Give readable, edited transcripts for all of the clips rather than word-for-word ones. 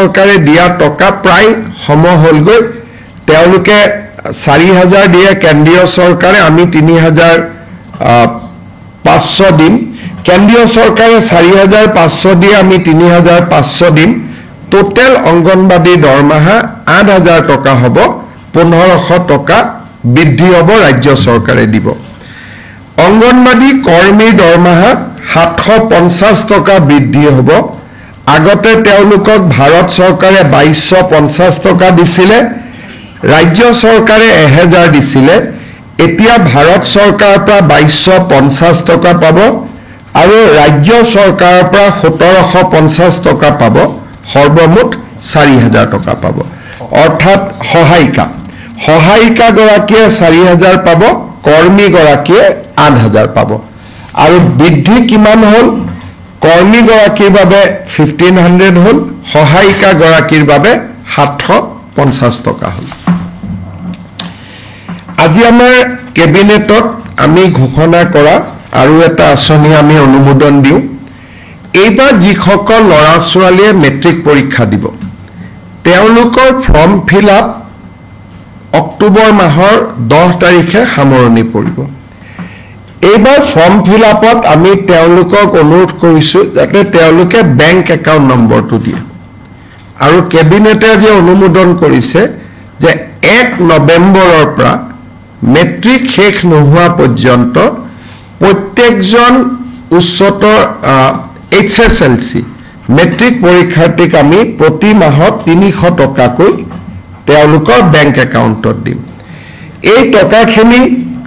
চৰকাৰে দিয়া টকা প্ৰায় সম হ'লগৈ তেওঁলোকে 4000 দিয়ে কেন্দ্ৰীয় চৰকাৰে আমি 3500 দিম কেন্দ্ৰীয় চৰকাৰে 4500 দিয়ে আমি 3500 দিম টোটেল অংগনবাদী দৰমহা 8000 টকা হ'ব 1500 টকা বৃদ্ধি হ'ব ৰাজ্য চৰকাৰে দিব অংগনবাদী কৰ্মীৰ দৰমহা 750 টকা বৃদ্ধি হ'ব আগতে তেওঁলোকক ভাৰত চৰকাৰে 2250 টকা দিছিলে ৰাজ্য চৰকাৰে 1000 দিছিলে এতিয়া ভাৰত চৰকাৰৰ পৰা 2250 টকা পাব আৰু ৰাজ্য চৰকাৰৰ পৰা 1750 টকা পাব সৰ্বমুঠ 4000 টকা পাব অৰ্থাৎ সহায়িকা গৰাকীয়ে 4000 পাব কৰ্মী গৰাকীয়ে 8000 পাব আৰু বৃদ্ধি কিমান হ'ল কৰ্মী গৰাকীৰ বাবে 1500 হ'ল সহায়িকা গৰাকীৰ বাবে 750 টকা হ'ল আজি আমাৰ কেবিনেটত আমি ঘোষণা কৰা আৰু এটা আঁচনি আমি অনুমোদন দিওঁ এইবাৰ যিসকল ল'ৰা ছোৱালীয়ে মেট্ৰিক পৰীক্ষা দিব তেওঁলোকৰ ফৰ্ম ফিল আপ অক্টোবৰ মাহৰ 10 তাৰিখে সামৰণি পৰিব এইবাৰ ফৰ্ম ফিল আপত আমি তেওঁলোকক অনুৰোধ কৰিছো যাতে তেওঁলোকে বেংক একাউণ্ট নম্বৰটো দিয়ে আৰু কেবিনেটে যে অনুমোদন কৰিছে যে 1 নৱেম্বৰৰ পৰা মেট্ৰিক শেষ নোহোৱা পৰ্যন্ত প্ৰত্যেকজন উচ্চতৰ HSLC মেট্ৰিক পৰীক্ষাৰ্থীক আমি প্ৰতি মাহত 300 টকাকৈ তেওঁলোকৰ বেংক একাউণ্টত দিম এই টকাখিনি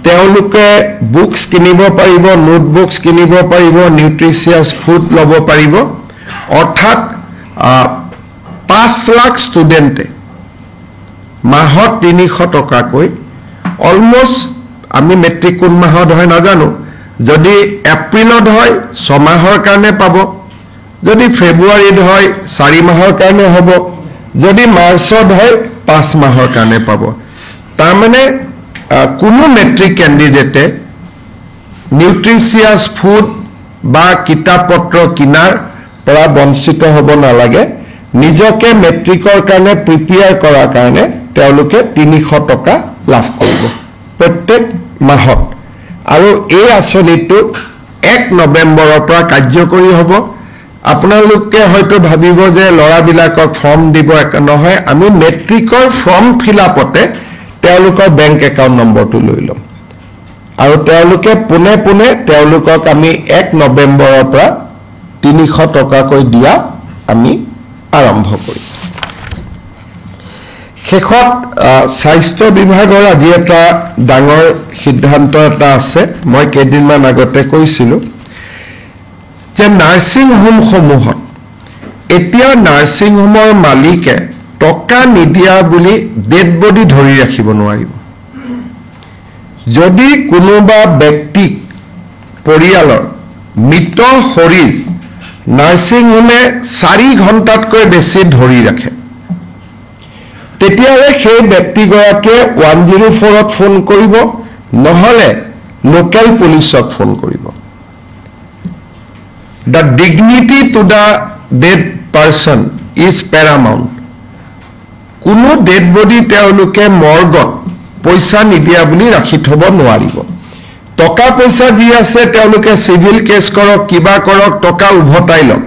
তেওঁলোকে বুকস কিনিব পাৰিব নোটবুকস কিনিব পাৰিব নিউট্ৰিচিয়াছ ফুড ল'ব পাৰিব অৰ্থাৎ 5 লাখ ষ্টুডেণ্টে মাহত 300 টকাকৈ অলমোষ্ট আমি মেট্ৰিক কোন মাহত হয় নাজানো যদি এপ্ৰিলত হয় 6 মাহৰ কাৰণে পাব যদি ফেব্ৰুৱাৰীত হয় 4 মাহৰ কাৰণে হ'ব যদি মাৰ্চত হয় 5 মাহৰ কাৰণে পাব তাৰ মানে কোনো মেট্ৰিক ক্যান্ডিডেটে নিউট্ৰিচিয়াছ ফুড বা কিতাপ পত্ৰ কিনাৰ পৰা বঞ্চিত হ'ব নালাগে নিজকে মেট্ৰিকৰ কাৰণে প্ৰিপেয়াৰ কৰাৰ কাৰণে তেওঁলোকে 300 টকা লাভ কৰিব প্ৰত্যেক মাহত আৰু এই আঁচনিটো 1 নৱেম্বৰৰ পৰা কাৰ্যকৰী হ'ব আপোনালোকে হয়তো ভাবিব যে লৰাবিলাকক ফৰ্ম দিব নহয় আমি মেট্ৰিকৰ ফৰ্ম ফিল আপতে তেওঁলোকৰ বেংক একাউণ্ট নম্বৰটো লৈ লম আৰু তেওঁলোকে পুনে তেওঁলোকক আমি 1 নৱেম্বৰৰ পৰা 300 টকাকৈ দিয়া আমি আৰম্ভ কৰিম শেষত স্বাস্থ্য বিভাগৰ আজি এটা ডাঙৰ সিদ্ধান্ত এটা আছে মই কেইদিনমান আগতে কৈছিলো যে নাৰ্ছিং হোম সমূহত এতিয়া নাৰ্ছিং হোমৰ মালিকে টকা নিদিয়া বুলি ডেড বডি ধৰি ৰাখিব নোৱাৰিব যদি কোনোবা ব্যক্তিক পৰিয়ালৰ মৃত শৰীৰ নাৰ্ছিং হোমে 4 ঘণ্টাতকৈ বেছি ধৰি ৰাখে তেতিয়ালে সেই ব্যক্তিগৰাকীয়ে 104ত ফোন কৰিব নহলে লোকেল পুলিচক ফোন কৰিব The dignity to the dead person is paramount. কোনো ডেড বডি তেওঁলোকে মৰ্গত পইচা নিদিয়া বুলি ৰাখি থব নোৱাৰিব টকা পইচা যি আছে তেওঁলোকে সিভিল কেছ কৰক কিবা কৰক টকা উভতাই লওক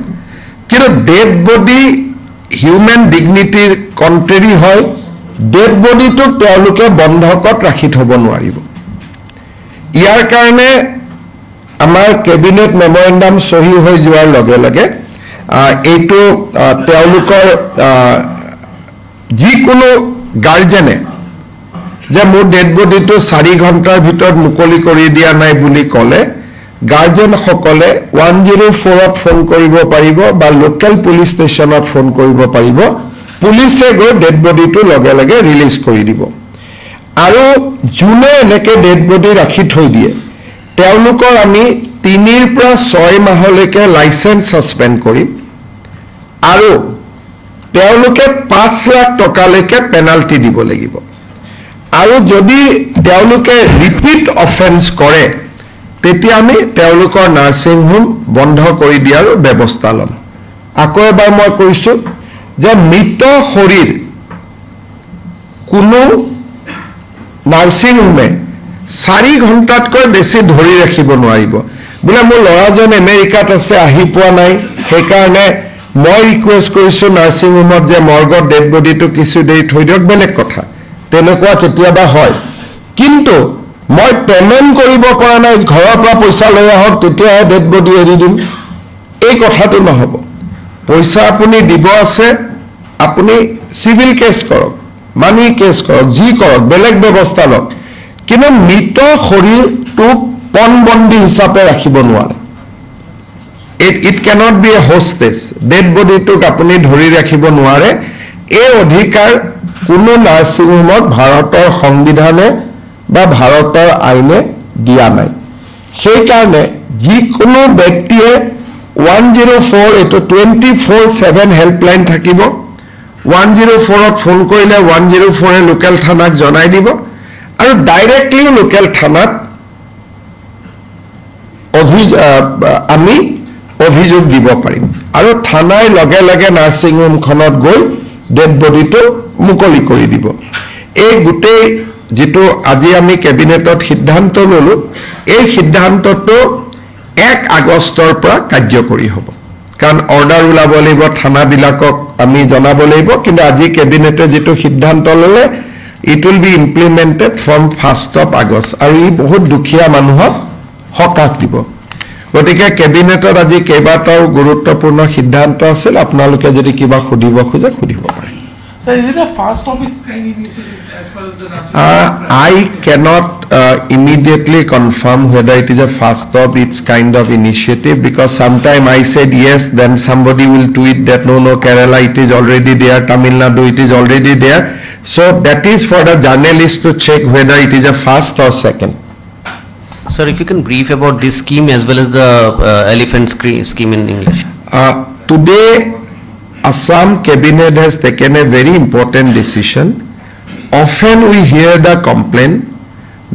কিন্তু ডেড বডি হিউম্যান ডিগনিটিৰ কন্ট্ৰেৰি হয় ডেড বডিটো তেওঁলোকে বন্ধকত ৰাখি থব নোৱাৰিব ইয়াৰ কাৰণে আমাৰ কেবিনেট মেমৰেন্ডাম সহি হৈ যোৱাৰ লগে লগে এইটো তেওঁলোকৰ যিকোনো গাৰ্জেনে যে মোৰ ডেড বডিটো 4 ঘণ্টাৰ ভিতৰত মুকলি কৰি দিয়া নাই বুলি ক'লে গাৰ্জেন সকলে 104ত ফোন কৰিব পাৰিব বা লোকেল পুলিচ ষ্টেচনত ফোন কৰিব পাৰিব পুলিচে গৈ ডেড বডিটো লগে লগে ৰিলিজ কৰি দিব আৰু জুনে এনেকে ডেড বডি ৰাখি থৈ দিয়ে তেওঁলোকৰ আমি 3 পৰা 6 মাহলৈকে লাইসেন্স সাসপেন্ড কৰিম আৰু তেওঁলোকে 5 লাখ টকালৈকে পেনাল্টি দিব লাগিব আৰু যদি তেওঁলোকে ৰিপিট অফেন্স কৰে তেতিয়া আমি তেওঁলোকৰ নাৰ্ছিং হোম বন্ধ কৰি দিয়াৰ ব্যৱস্থা ল'ম আকৌ এবাৰ মই কৈছো যে মৃত শৰীৰ কোনো নাৰ্ছিং হোমে 4 ঘণ্টাতকৈ বেছি ধৰি ৰাখিব নোৱাৰিব বোলে মোৰ ল'ৰাজন আমেৰিকাত আছে আহি পোৱা নাই সেইকাৰণে মই ৰিকুৱেষ্ট কৰিছো নাৰ্ছিং হোমত যে মৰ্গত ডেড বডিটো কিছু দেৰি থৈ দিয়ক বেলেগ কথা তেনেকুৱা কেতিয়াবা হয় কিন্তু মই পেমেন্ট কৰিব পৰা নাই ঘৰৰ পৰা পইচা লৈ আহক তেতিয়াহে ডেড বডি এৰি দিম এই কথাটো নহব পইচা আপুনি দিব আছে আপুনি সিভিল কেছ কৰক মানি কেছ কৰক যি কৰক বেলেগ ব্যৱস্থা লওক কিন্তু মৃত শৰীৰটো পণবন্দী হিচাপে ৰাখিব নোৱাৰে it cannot be a hostage dead body টোক আপুনি ধৰি ৰাখিব নোৱাৰে এই অধিকাৰ কোনো নাৰ্ছিং হোমত ভাৰতৰ সংবিধানে বা ভাৰতৰ আইনে দিয়া নাই সেই কাৰণে যিকোনো ব্যক্তিয়ে 104 এটো 24/7 হেল্পলাইন থাকিব 104ত ফোন কৰিলে 104 এ লোকেল থানাক জনাই দিব আৰু ডাইৰেক্টলি লোকেল থানাত আমি অভিযোগ দিব পাৰিম আৰু থানাৰ লগে লগে নাৰ্ছিং হোমখনত গৈ ডেড বডিটো মুকলি কৰি দিব এই গোটেই যেটো আজি আমি কেবিনেটত সিদ্ধান্ত ললো এই সিদ্ধান্তটো 1 আগষ্টৰ পৰা কাৰ্যকৰী হ'ব কাৰণ অৰ্ডাৰ ওলাব লাগিব থানাবিলাকক আমি জনাব লাগিব কিন্তু আজি কেবিনেটে যেটো সিদ্ধান্ত ললে it will be implemented from 1st of August আৰু ই বহুত দুখীয়া মানুহক হকাক দিব গতিকে কেবিনেটত আজি কেইবাটাও গুৰুত্বপূৰ্ণ সিদ্ধান্ত আছিল আপোনালোকে যদি কিবা খুদিব খোজে খুদিব পাৰে Sir, is it a first of its kind initiative as far as the nursing I cannot immediately confirm whether it is a first of its kind of initiative because sometime I said yes, then somebody will tweet that no, Kerala it is already there, Tamil Nadu it is already there. So that is for the journalist to check whether it is a first or second. Sir, if you can brief about this scheme as well as the elephant scheme in English. Today, Assam Cabinet has taken a very important decision. Often we hear the complaint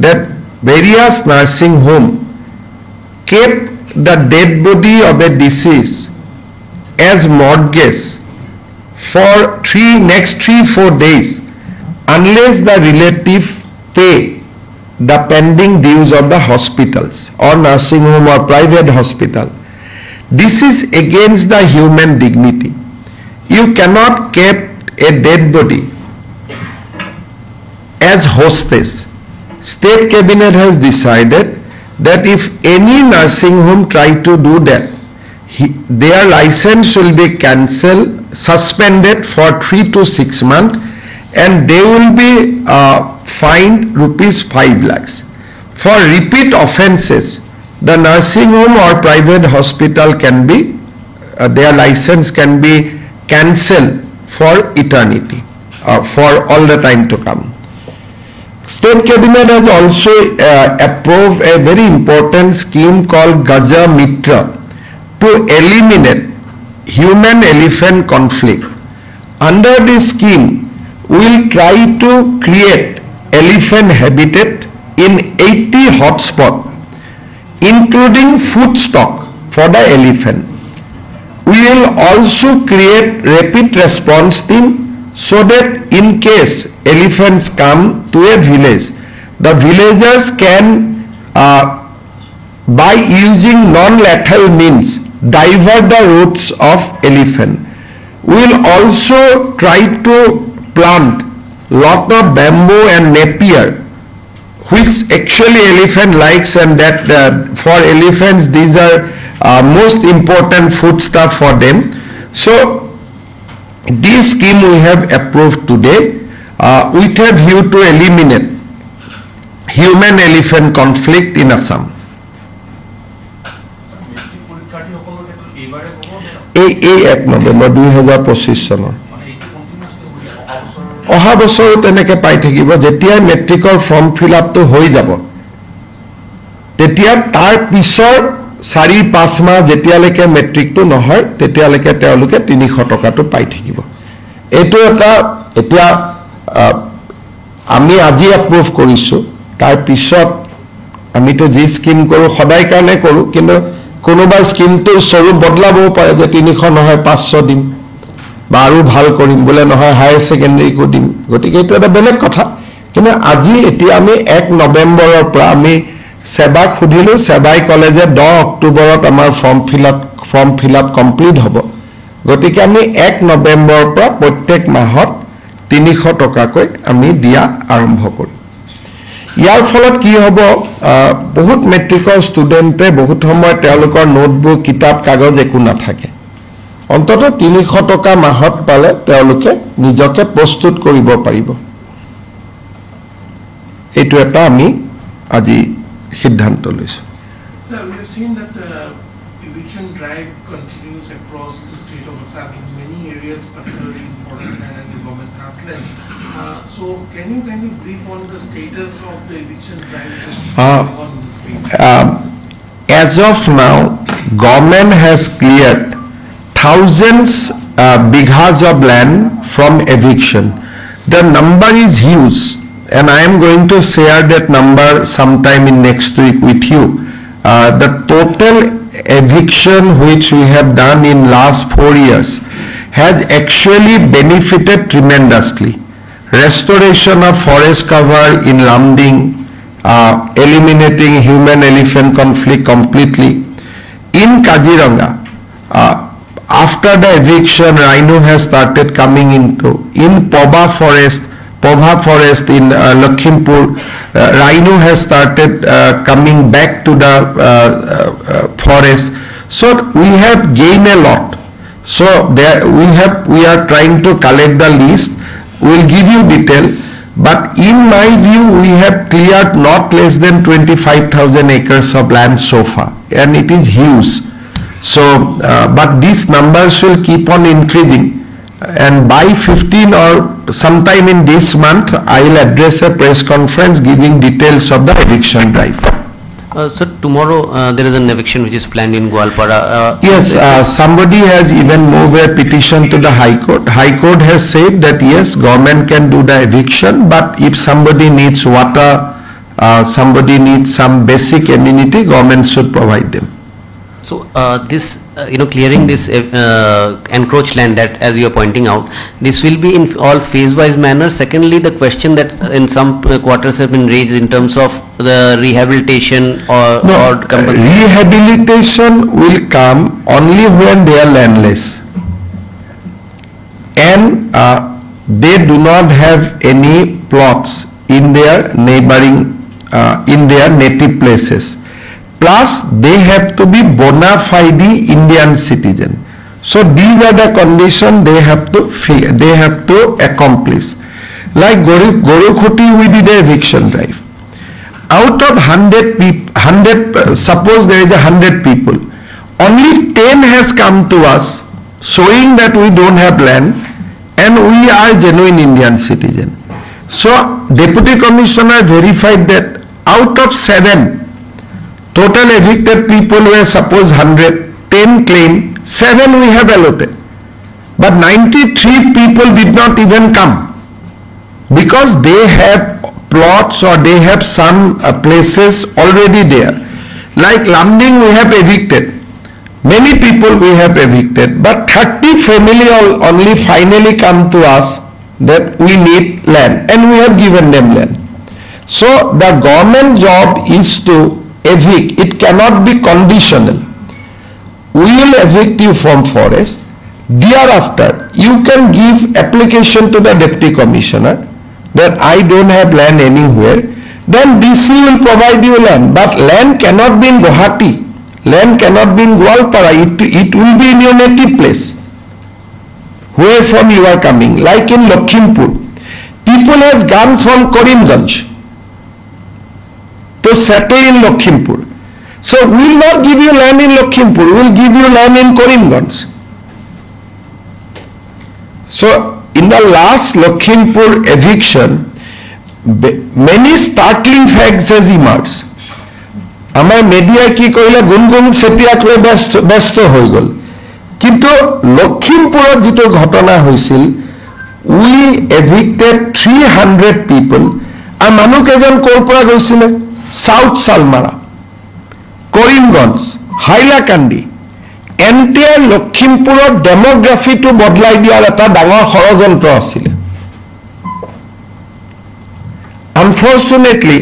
that various nursing homes kept the dead body of a deceased as mortgage for next 3-4 days unless the relative pay the pending dues of the hospitals or nursing home or private hospital. This is against the human dignity. You cannot keep a dead body as hostage. State Cabinet has decided that if any nursing home try to do that, their license will be cancelled, suspended for 3 to 6 months and they will be fined ₹5 lakhs. For repeat offences, the nursing home or private hospital can be, their license can be cancelled for eternity, for all the time to come. State Cabinet has also approved a very important scheme called Gaja Mitra to eliminate human-elephant conflict. Under this scheme, we will try to create elephant habitat in 80 hotspots, including food stock for the elephant. We will also create rapid response team so that in case elephants come to a village, the villagers can, by using non-lethal means, divert the routes of elephant. We will also try to plant lot of bamboo and napier, which actually elephant likes, and that for elephants these are most important food stuff for them. So this scheme we have approved today with a view to eliminate human-elephant conflict in Assam. এই 1 নৱেম্বৰ 2025 চনৰ অহা বছৰ তেনেকে পাই থাকিব যেতিয়া মেট্ৰিকৰ form fill আপটো হৈ যাব তেতিয়া তাৰ পিছৰ 4-5 মাহ যেতিয়ালৈকে মেট্ৰিকটো নহয় তেতিয়ালৈকে তেওঁলোকে 300 টকাটো পাই থাকিব এইটো এটা এতিয়া আমি আজি এপ্ৰুভ কৰিছো তাৰ পিছত আমিতো যি স্কিম কৰো সদায় কাৰণে কৰো কিন্তু কোনোবা স্কিমটো স্বৰূপ বদলাবও পাৰে যে 300 নহয় 500 দিম বা আৰু ভাল কৰিম বোলে নহয় হায়াৰ ছেকেণ্ডেৰীকো দিম গতিকে এইটো এটা বেলেগ কথা কিন্তু আজি এতিয়া আমি 1 নৱেম্বৰৰ পৰা আমি সেবাক সুধিলো সেবাই ক'লে যে 10 অক্টোবৰত আমাৰ ফৰ্ম ফিল আপ কমপ্লিট হ'ব গতিকে আমি 1 নৱেম্বৰৰ পৰা প্ৰত্যেক মাহত 300 টকাকৈ আমি দিয়া আৰম্ভ কৰিম ইয়াৰ ফলত কি হ'ব বহুত মেট্ৰিকৰ ষ্টুডেণ্টে বহুত সময় তেওঁলোকৰ নোটবুক কিতাপ কাগজ একো নাথাকে অন্তত 300 টকা মাহত পালে তেওঁলোকে নিজকে প্ৰস্তুত কৰিব পাৰিব এইটো এটা আমি আজি সিদ্ধান্ত লৈছো Sir, we have seen that eviction drive continues across the state of Assam in many areas, particularly in forest land and in government grasslands. So, can you kindly brief on the status of the eviction drive going on in the state? As of now, government has cleared thousands bighas of land from eviction. The number is huge. And I am going to share that number sometime in next week with you. The total eviction which we have done in last 4 years has actually benefited tremendously. Restoration of forest cover in Lamding, eliminating human-elephant conflict completely. In Kaziranga, after the eviction, rhino has started coming into. In Pobha forest in Lakhimpur, rhino has started coming back to the forest. So we have gained a lot. So there we are trying to collect the list. We will give you detail. But in my view, we have cleared not less than 25,000 acres of land so far, and it is huge. So, but these numbers will keep on increasing. And by 15 or sometime in this month, I will address a press conference giving details of the eviction drive. Sir, tomorrow there is an eviction which is planned in Gwalpara. Yes, somebody has even moved a petition to the High Court. High Court has said that yes, government can do the eviction, but if somebody needs water, somebody needs some basic amenity, government should provide them. So this, clearing this encroached land that, as you are pointing out, this will be in all phase-wise manner. Secondly, the question that in some quarters have been raised in terms of the rehabilitation or compensation. Rehabilitation will come only when they are landless and they do not have any plots in their neighboring, in their native places. Plus, they have to be bona fide Indian citizen. So these are the conditions they have to accomplish. Like Gorukhuti, we did a eviction drive. Out of 100 people, suppose there is 100 people, only 10 has come to us showing that we don't have land and we are genuine Indian citizen. So Deputy Commissioner verified that out of 7 total evicted people were suppose 100, 10 claim, 7 we have allotted. But 93 people did not even come because they have plots or they have some places already there. Like Lamding we have evicted. Many people we have evicted, but 30 family only finally come to us that we need land and we have given them land. So the government job is to evict. It cannot be conditional. We will evict you from forest. Thereafter, you can give application to the Deputy Commissioner that I don't have land anywhere. Then DC will provide you land. But land cannot be in Guwahati. Land cannot be in Gwalpara. It will be in your native place, where from you are coming. Like in Lakhimpur, people have gone from Karimganj to settle in Lakhimpur. So we will not give you land in Lakhimpur, we will give you land in Karimganj. So in the last Lakhimpur eviction, many startling facts has emerged. Amar media ki koile gungun setiak le besto hoi gol. Kintu Lakhimpurot jito ghotona hoisil, we evicted 300 people. Ar manu kejon kor pora goisile? South Salmara, Karimganj, Hailakandi, NTR লখিমপুৰৰ ডেমোগ্ৰাফিটো বদলাই দিয়াৰ এটা ডাঙৰ ষড়যন্ত্ৰ আছিলে unfortunately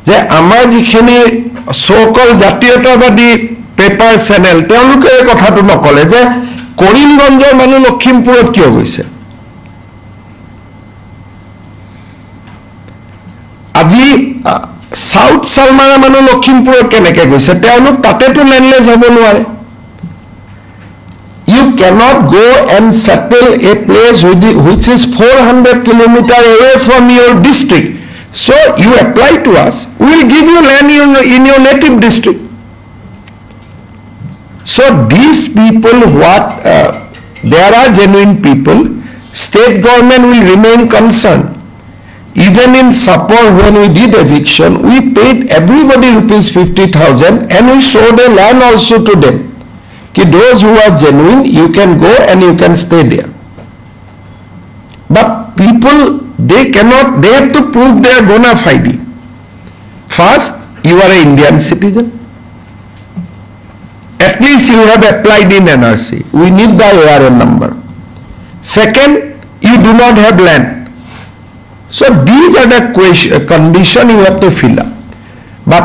যে আমাৰ যিখিনি সৌকল জাতীয়তাবাদী পেপাৰ চেনেল তেওঁলোকে এই কথাটো নকলে যে কৰিমগঞ্জৰ মানুহ লখিমপুৰত কিয় গৈছে আজি সাউথ সালমাৰা মানুহ লখিমপুৰত কেনেকৈ গৈছে তেওঁলোক তাতেতো লেণ্ডলেছ হ'ব নোৱাৰে you cannot go and settle a place which is 400 kilometers away from your district so you apply to us we will give you land in your native district so these people there are genuine people state government will remain concerned even in Sapor when we did eviction we paid everybody rupees 50,000 and we showed a land also to them कि those who are genuine you can go and you can stay there but people they have to prove their bona fide first you are an Indian citizen at least you have applied in NRC we need the ARN number second you do not have land so these are the condition you have to fill up but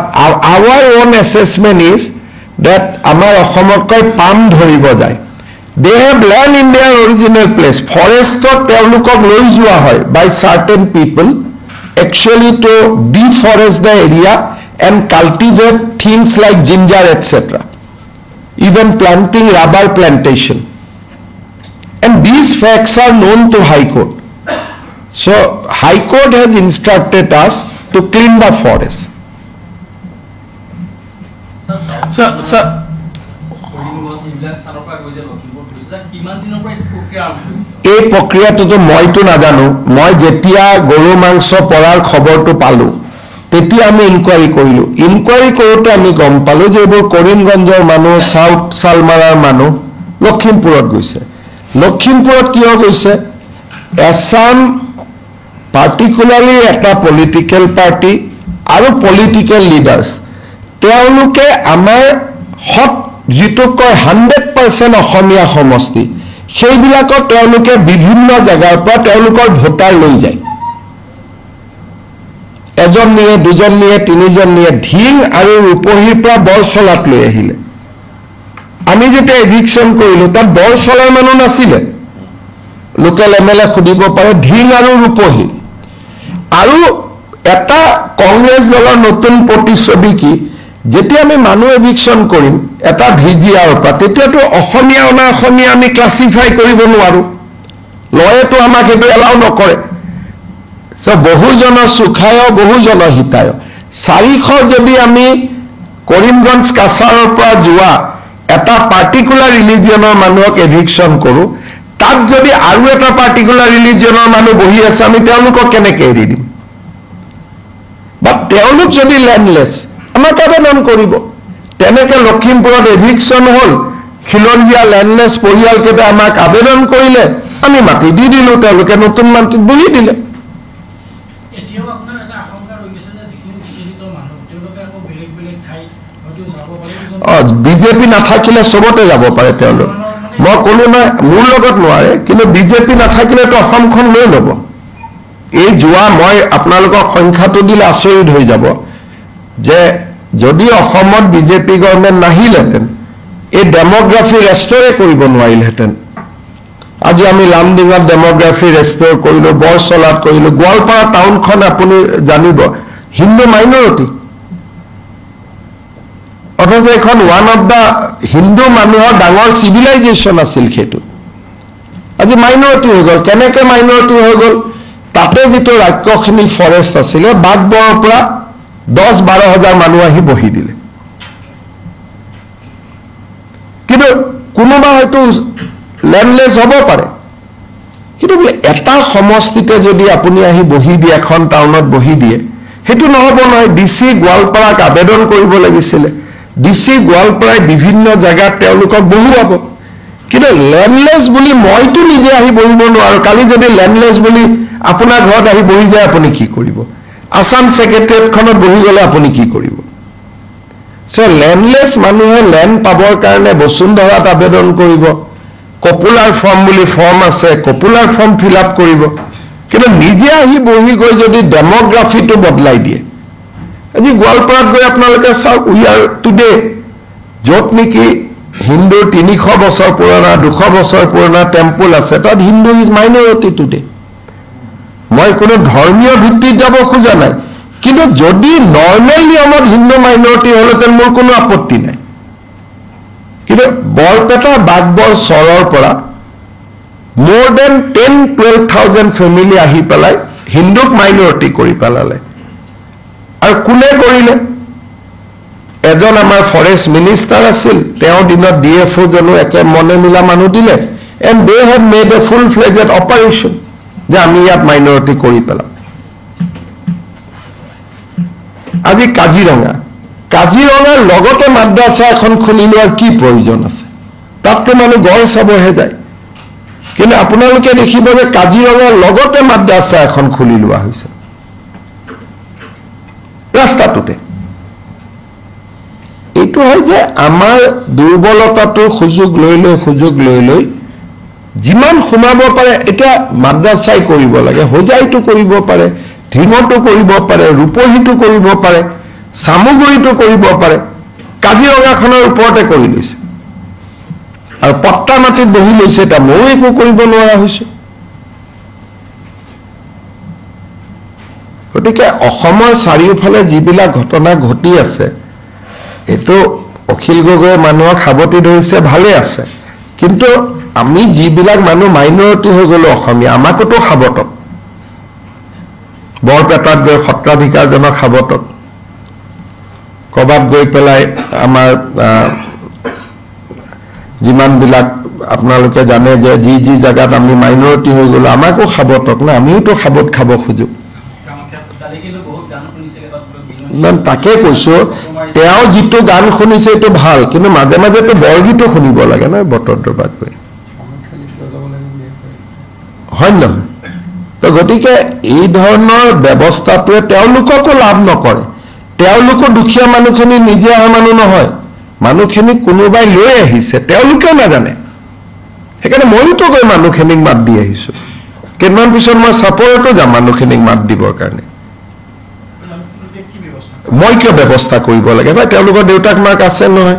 our own assessment is that আমাৰ অসমকৈ পাম ধৰিব যায় they have land in their original place forestত তেওঁলোকক লৈ যোৱা হয় by certain people actually to deforest the area and cultivate things like ginger etc even planting rubber plantation and these facts are known to High Court so High Court has instructed us to clean the forest Sir. এই প্ৰক্ৰিয়াটোতো মইতো নাজানো মই যেতিয়া গৰু মাংস পৰাৰ খবৰটো পালো তেতিয়া আমি ইনকুৱাৰী কৰিলো ইনকুৱাৰী কৰোতে আমি গম পালো যে এইবোৰ কৰিমগঞ্জৰ মানুহ সাউথ সালমাৰাৰ মানুহ লখিমপুৰত গৈছে লখিমপুৰত কিয় গৈছে এছাম পাৰ্টিকুলাৰলি এটা পলিটিকেল পাৰ্টি আৰু পলিটিকেল লিডাৰ্ছ তেওঁলোকে আমাৰ হক যিটো কয় 100% অসমীয়া সমষ্টি সেইবিলাকক তেওঁলোকে বিভিন্ন জায়গাৰ পৰা তেওঁলোকৰ ভোটাৰ লৈ যায় এজন নিয়ে দুজন নিয়ে তিনিজন নিয়ে ঢিং আৰু ৰূপহীৰ পৰা বৰচলাত লৈ আহিলে আমি যেতিয়া এভিকশন কৰিলো তাত বৰচলাৰ মানুহ নাছিলে লোকেল এমএলএ খুদিব পাৰে ঢিং আৰু ৰূপহী আৰু এটা কংগ্ৰেছ দলৰ নতুন প্ৰতিচ্ছবি কি যেতিয়া আমি মানুহ এভিকশন কৰিম এটা ভিজিআৰ পৰা তেতিয়াতো অসমীয়া অনা অসমীয়া আমি ক্লাসিফাই কৰিব নোৱাৰো লয়েতো আমাক সেইটো এলাও নকৰে সো বহুজন সুখায় বহুজন হিতায় 400 যদি আমি কৰিমগঞ্জ কাছাৰৰ পৰা যোৱা এটা পাৰ্টিকুলাৰ ৰিলিজিয়নৰ মানুহক এভিকশন কৰো তাত যদি আৰু এটা পাৰ্টিকুলাৰ ৰিলিজিয়নৰ মানুহ বহি আছে আমি তেওঁলোকক কেনেকৈ এৰি দিম বা তেওঁলোক যদি ল্যান্ডলেস আমাক আবেদন কৰিব তেনেকে লখিমপুৰত এভিকশন হল খিলঞ্জিয়া ল্যান্ডলেস পৰিয়ালকেইটা আমাক আবেদন কৰিলে আমি মাটি দি দিলো তেওঁলোকে নতুন মাটিত বহি দিলে এতিয়াও আপোনাৰ এটা আশংকা হৈ গৈছে যে যিখিনি বিচলিত মানুহ তেওঁলোকে আকৌ বেলেগ বেলেগ ঠাইত হয়তো যাব পাৰে বিজেপি নাথাকিলে সবতে যাব পাৰে তেওঁলোক মই কোনো নাই মোৰ লগত নোৱাৰে কিন্তু বিজেপি নাথাকিলেতো অসমখন লৈ ল'ব এই যোৱা মই আপোনালোকক সংখ্যাটো দিলে আচৰিত হৈ যাব যে যদি অসমত বিজেপি গভৰ্ণমেণ্ট নাহিলহেঁতেন এই ডেমোগ্ৰাফি ৰেষ্টৰে কৰিব নোৱাৰিলহেঁতেন আজি আমি লামডিঙত ডেমোগ্ৰাফি ৰেষ্টৰ কৰিলো বৰচলাত কৰিলো গোৱালপাৰা টাউনখন আপুনি জানিব হিন্দু মাইনৰিটি অথচ এখন ওৱান অফ দা হিন্দু মানুহৰ ডাঙৰ চিভিলাইজেশ্যন আছিল সেইটো আজি মাইনৰিটি হৈ গ'ল কেনেকৈ মাইনৰিটি হৈ গ'ল তাতে যিটো ৰাক্ষসিনী ফৰেষ্ট আছিলে বাঘবৰৰ পৰা 10-12 হাজাৰ মানুহ আহি বহি দিলে কিন্তু কোনোবা হয়তো ল্যান্ডলেস হ'ব পাৰে কিন্তু এটা সমষ্টিতে যদি আপুনি আহি বহি দিয়ে এখন টাউনত বহি দিয়ে সেইটো নহ'ব নহয় ডিসি গোৱালপাৰাক আবেদন কৰিব লাগিছিলে ডিসি গোৱালপাৰাই বিভিন্ন জায়গাত তেওঁলোকক বহুৱাব কিন্তু ল্যান্ডলেস বুলি মইতো নিজে আহি বহিব নোৱাৰো কালি যদি ল্যান্ডলেস বুলি আপোনাৰ ঘৰত আহি বহি যায় আপুনি কি কৰিব আসাম সেক্ৰেটাৰিয়েটখনত বহি গ'লে আপুনি কি কৰিব লেণ্ডলেছ মানুহে লেণ্ড পাবৰ কাৰণে বসুন্ধৰাত আবেদন কৰিব, পপুলাৰ ফৰ্ম বুলি ফৰ্ম আছে, পপুলাৰ ফৰ্ম ফিল আপ কৰিব, কিন্তু নিজে আহি বহি গৈ যদি ডেমোগ্ৰাফিটো বদলাই দিয়ে। আজি গোৱালপাৰাত গৈ আপোনালোকে চাওক, উই আৰ টুডে য'ত নেকি হিন্দুৰ 300 বছৰ পুৰণা 200 বছৰ পুৰণা টেম্পল আছে, তাত হিন্দু ইজ মাইনৰিটি টুডে। মই কোনো ধৰ্মীয় ভিত্তিত যাব খোজা নাই, কিন্তু যদি নৰ্মেল নিয়মত হিন্দু মাইনৰিটি হ'লেহেঁতেন মোৰ কোনো আপত্তি নাই। কিন্তু বৰপেটা বাগবৰ চৰৰ পৰা মোৰ দেন 10-12,000 ফেমিলি আহি পেলাই হিন্দুক মাইনৰিটি কৰি পেলালে। আৰু কোনে কৰিলে? এজন আমাৰ ফৰেষ্ট মিনিষ্টাৰ আছিল, তেওঁৰ দিনত DFO জনো একে মনে মিলা মানুহ দিলে, and they have made a full fledged operation যে আমি ইয়াত মাইনৰিটি কৰি পেলাম। আজি কাজিৰঙাৰ লগতে মাদ্ৰাছা এখন খুলি লোৱাৰ কি প্ৰয়োজন আছে? তাততো মানুহ গড় চাবহে যায়। কিন্তু আপোনালোকে দেখিব যে কাজিৰঙাৰ লগতে মাদ্ৰাছা এখন খুলি লোৱা হৈছে ৰাস্তাটোতে। এইটো হয় যে আমাৰ দুৰ্বলতাটোৰ সুযোগ লৈ লৈ যিমান সোমাব পাৰে, এতিয়া মাদ্ৰাছাই কৰিব লাগে, হোজাইটো কৰিব পাৰে, ধিমতো কৰিব পাৰে, ৰূপহীটো কৰিব পাৰে, চামুগুৰিটো কৰিব পাৰে, কাজিৰঙাখনৰ ওপৰতে কৰি লৈছে আৰু পট্টা মাটিত বহি লৈছে। এতিয়া ময়ো একো কৰিব নোৱাৰা হৈছো। গতিকে অসমৰ চাৰিওফালে যিবিলাক ঘটনা ঘটি আছে, এইটো অখিল গগৈয়ে মানুহক সাৱটি ধৰিছে, ভালে আছে, কিন্তু আমি যিবিলাক মানুহ মাইনৰিটি হৈ গলো অসমীয়া, আমাকোতো সাৱটক। বৰপেটাত গৈ সত্ৰাধিকাৰজনক সাৱটক, ক'ৰবাত গৈ পেলাই আমাৰ যিমানবিলাক আপোনালোকে জানে যে যি জাগাত আমি মাইনৰিটি হৈ গলো, আমাকো সাৱটক না, আমিওতো সাৱট খাব খোজো। তাকে কৈছো, তেওঁ যিটো গান শুনিছে এইটো ভাল, কিন্তু মাজে মাজেতো বৰগীতো শুনিব লাগে নহয় বতৰ দৰবাৰত গৈ, হয় নহয়? তো গতিকে এই ধৰণৰ ব্যৱস্থাটোৱে তেওঁলোককো লাভ নকৰে। তেওঁলোকো দুখীয়া মানুহখিনি নিজে অহা মানুহ নহয়, মানুহখিনিক কোনোবাই লৈ আহিছে, তেওঁলোকেও নাজানে। সেইকাৰণে ময়োতো গৈ মানুহখিনিক মাত দি আহিছো। কেইদিনমান পিছত মই চাপৰতো যাম মানুহখিনিক মাত দিবৰ কাৰণে। মই কিয় ব্যৱস্থা কৰিব লাগে? বা তেওঁলোকৰ দেউতাক মাক আছে নহয়,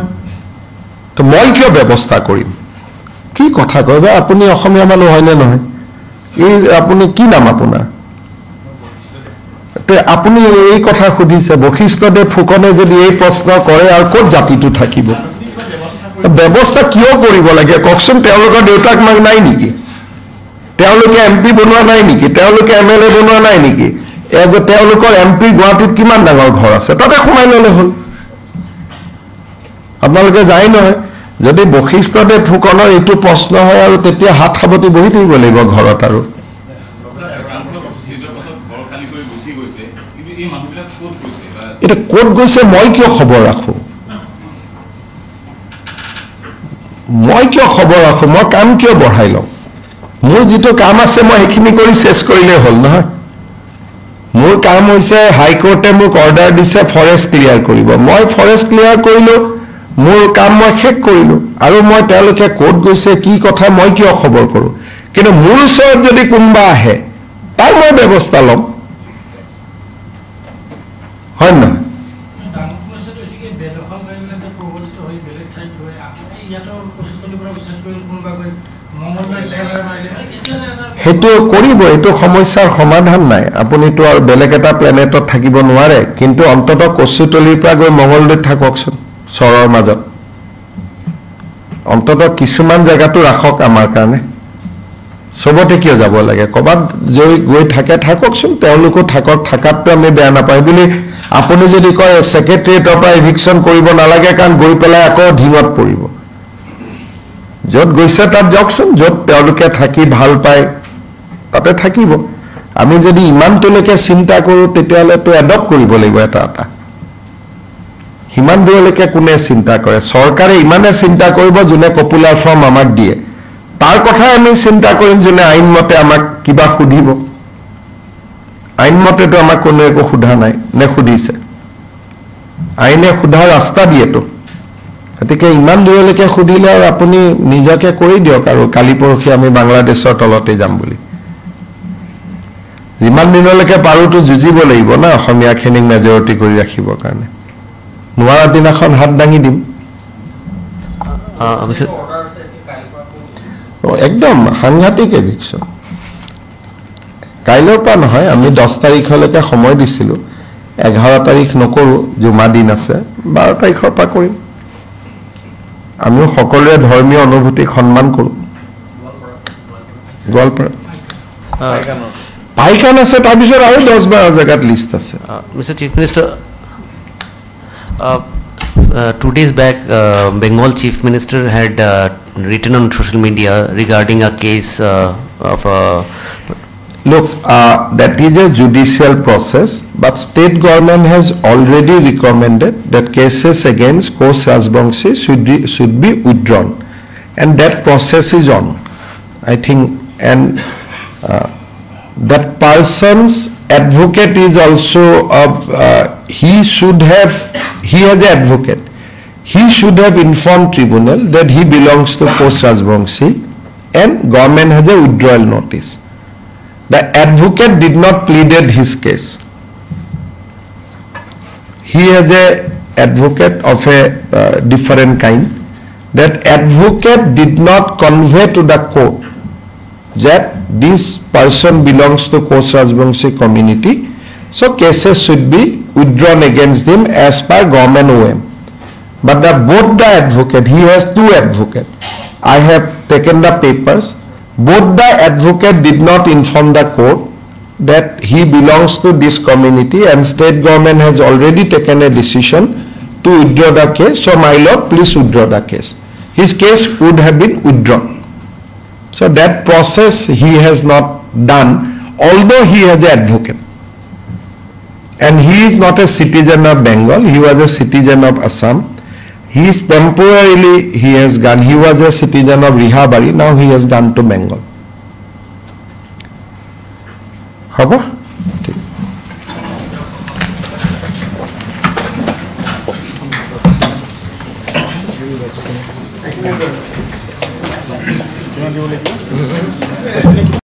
তো মই কিয় ব্যৱস্থা কৰিম? কি কথা কয় বা আপুনি অসমীয়া মানুহ হয়নে নহয়? এই আপুনি কি নাম আপোনাৰ? আপুনি এই কথা সুধিছে, বশিষ্ঠদেৱ ফুকনে যদি এই প্ৰশ্ন কৰে আৰু ক'ত জাতিটো থাকিব? ব্যৱস্থা কিয় কৰিব লাগে কওকচোন? তেওঁলোকৰ দেউতাক মাক নাই নেকি? তেওঁলোকে MP বনোৱা নাই নেকি? তেওঁলোকে MLA বনোৱা নাই নেকি? তেওঁলোকৰ MP গুৱাহাটীত কিমান ডাঙৰ ঘৰ আছে, তাতে সোমাই ললে হ'ল। আপোনালোকে যায় নহয়, যদি বশিষ্ঠদেৱ ফুকনৰ এইটো প্ৰশ্ন হয় আৰু তেতিয়া হাত সাৱটি বহি থাকিব লাগিব ঘৰত। আৰু এতিয়া ক'ত গৈছে মই কিয় খবৰ ৰাখো? মই কাম কিয় বঢ়াই লওঁ? মোৰ যিটো কাম আছে মই সেইখিনি কৰি চেছ কৰিলে হ'ল নহয়। মোৰ কাম হৈছে হাইকোৰ্টে মোক অৰ্ডাৰ দিছে ফৰেষ্ট ক্লিয়াৰ কৰিব, মই ফৰেষ্ট ক্লিয়াৰ কৰিলো, মোৰ কাম মই শেষ কৰিলো। আৰু মই তেওঁলোকে ক'ত গৈছে কি কথা মই কিয় খবৰ কৰো? কিন্তু মোৰ ওচৰত যদি কোনোবা আহে তাৰ মই ব্যৱস্থা ল'ম, হয় নহয়? সেইটো কৰিব, এইটো সমস্যাৰ সমাধান নাই। আপুনিতো আৰু বেলেগ এটা প্লেনেটত থাকিব নোৱাৰে, কিন্তু অন্ততঃ কচুতলিৰ পৰা গৈ মংগলদৈত থাককচোন, চৰৰ মাজত। অন্ততঃ কিছুমান জেগাতো ৰাখক আমাৰ কাৰণে। চবতে কিয় যাব লাগে? ক'ৰবাত গৈ থাককচোন, তেওঁলোকো থাকক, থাকাততো আমি বেয়া নাপায় বুলি। আপুনি যদি কয় ছেক্ৰেটেৰিয়েটৰ পৰা ইভিকশ্যন কৰিব নালাগে কাৰণ গৈ পেলাই আকৌ ঢিঙত পৰিব, য'ত গৈছে তাত যাওকচোন, য'ত তেওঁলোকে থাকি ভাল পায় তাতে থাকিব। আমি যদি ইমানটোলৈকে চিন্তা কৰোঁ তেতিয়াহ'লেতো এডপ্ট কৰিব লাগিব এটা। সিমান দূৰলৈকে কোনে চিন্তা কৰে? চৰকাৰে ইমানে চিন্তা কৰিব যোনে পপুলাৰ ফৰ্ম আমাক দিয়ে, তাৰ কথাই আমি চিন্তা কৰিম যোনে আইনমতে আমাক কিবা সুধিব। আইনমতেতো আমাক কোনো একো সোধা নাই নে সুধিছে? আইনে সোধা ৰাস্তা দিয়েতো গতিকে ইমান দূৰলৈকে সুধিলে আৰু আপুনি নিজাকে কৰি দিয়ক আৰু কালি পৰহি আমি বাংলাদেশৰ তলতে যাম বুলি যিমান দিনলৈকে পাৰোতো যুঁজিব লাগিব না অসমীয়াখিনিক মেজৰিটি কৰি ৰাখিবৰ কাৰণে নোৱাৰা দিনাখন হাত দাঙি দিম একদম সাংঘাতিক এভিকশ্যন কাইলৈৰ পৰা নহয় আমি 10 তাৰিখলৈকে সময় দিছিলোঁ 11 তাৰিখ নকৰো জুমা দিন আছে 12 তাৰিখৰ পৰা কৰিম আমিও সকলোৱে ধৰ্মীয় অনুভূতিক সন্মান কৰোঁ গোৱালপাৰা পাইকান আছে তাৰপিছত আৰু 10-12 জেগাত লিষ্ট আছে Mr. Chief Minister, 2 days back, Bengal Chief Minister had written on social media regarding a case of Look, that is a judicial process, but state government has already recommended that cases against Kosh Rajbongshi should be withdrawn, and that process is on. I think, and that person's advocate is also he has an advocate. He should have informed tribunal that he belongs to Kosh Rajbongshi, and government has a withdrawal notice. The advocate did not pleaded his case. He has a advocate of a different kind. That advocate did not convey to the court that this person belongs to Kosh Rajbongshi community, so cases should be withdrawn against him as per government OM. But both the advocate, he has 2 advocates. I have taken the papers. Both the advocate did not inform the court that he belongs to this community, and state government has already taken a decision to withdraw the case. So my lord, please withdraw the case. His case would have been withdrawn. So that process he has not done, although he has an advocate. And he is not a citizen of Bengal, he was a citizen of Assam. He is temporarily, he was a citizen of Rihabari, now he has gone to Bengal. Haba? Thank you.